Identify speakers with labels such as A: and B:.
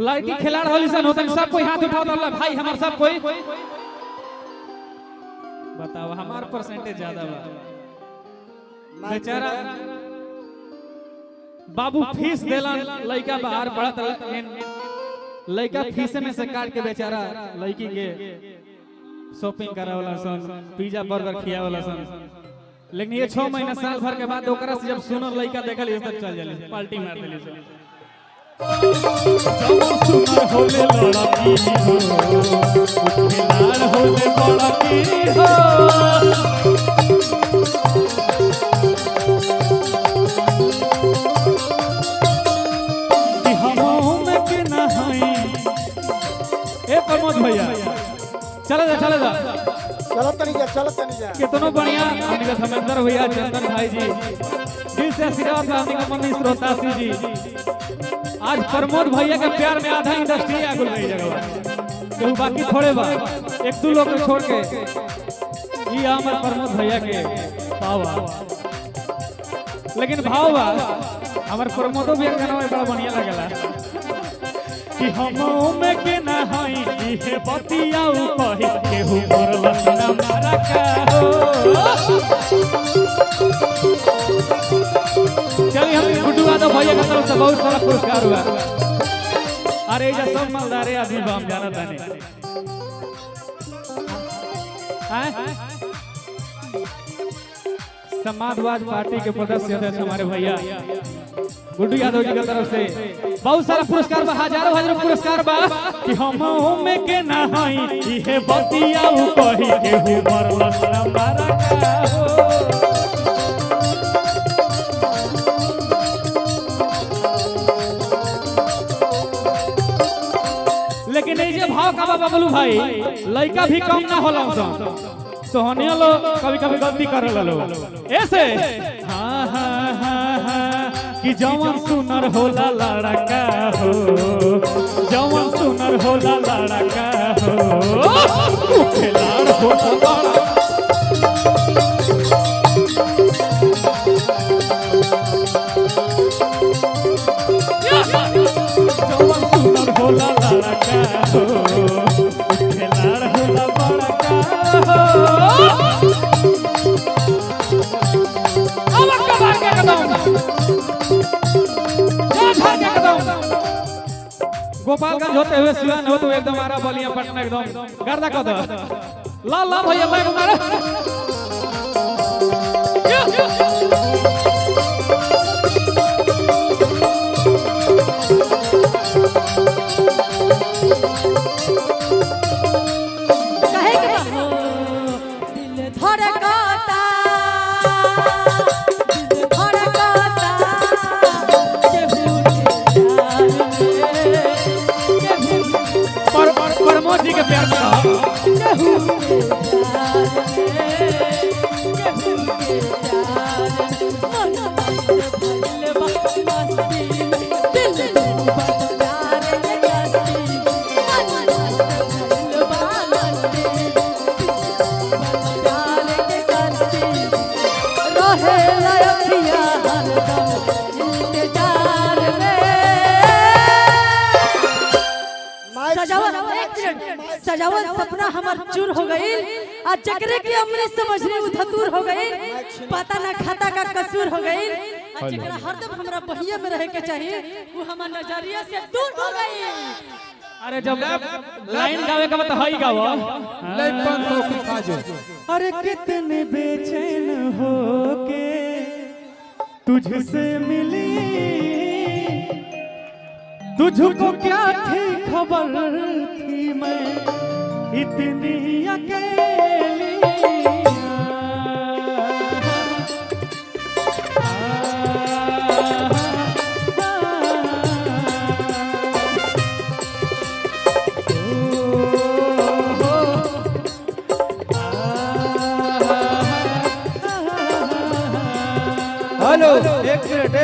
A: लड़की खिलाड़ होली सन होता सब कोई हाथ उठाओ तो भाई हमार सब कोई बताओ हमार परसेंटेज ज्यादा बा बेचारा बाबू फीस देलन लड़का बाहर पढ़त लड़का फीस में से काट के बेचारा लड़की के शॉपिंग करावला सन पिज्जा बर्गर खियावला सन लेकिन ये 6 महीना साल भर के बाद ओकरा से जब सुनर लड़का देखल तब चल जाले पार्टी मार देली सन सुनर होले लड़की हो खिलाड़ होले बड़की हो प्रमोद भैया चले जा
B: चलो तनी जा
A: कितनो बढ़िया हमने धर्मेंद्र भैया चंदन भाई जी दिल से आशीर्वाद हमने का मनी श्रोतासी जी आज प्रमोद भैया के प्यार में आधा इंडस्ट्री आगुल गई जगह केहू बाकी थोड़े बा एक दो लोग को छोड़ के ये हमर प्रमोद भैया के पावा लेकिन भाव बा हमर प्रमोदो भैया के गाना बड़ा बढ़िया लगला कि हमो में के ना हई इहे बतियाऊ कहि केहू मोरलस ना मारा का हो चलिए हम गुड्डू यादव भैया की तरफ से बहुत सारा पुरस्कार हुआ अरे ये सब मालदारे आदमी हम जाना ताने समाजवादी पार्टी के सदस्य अध्यक्ष हमारे भैया गुड्डू यादव जी की तरफ से बहुत सारा पुरस्कार बा हजारों पुरस्कार बा कि हम में के ना हई इहे बतियाऊ कहि केहू मरलस ना मारा का हो लेकिन ये जे भाव का बबलू भाई लड़का भी कम ना होला सोहनिया लो कभी गलती कर लो ऐसे हाँ हाँ हाँ हाँ कि जवन सुनर होला लड़का हो जवन सुनर होला लड़का हो खिलाड़ होला बड़ा जवन सुनर होला लड़का हो खिलाड़ होला बड़का हो गोपालगंज होते हुए सिवान हो तो एकदम आरा बलिया पटना एकदम गर्दा कद ला ला भैया मैं मारा
C: कहे के बा दिल धड़कता
A: प्रमोद जी के प्यार में
C: सजावट सपना हमार चूर हो गई आज जकरे की अमृत समझनी उधतूर हो गई पता ना खाता का कसूर हो गई आज जकरा हरदम हमरा बहिया में रहे के चाहिए वो हमार नजरिया से दूर हो गई
A: अरे जब लाइन गावे का बता हई गाओ
B: ले 500 की खाजो
A: अरे कितने बेचैन हो के तुझसे मिली तुझको क्या थी खबर थी मैं इतनी अकेली
B: हेलो एक मिनट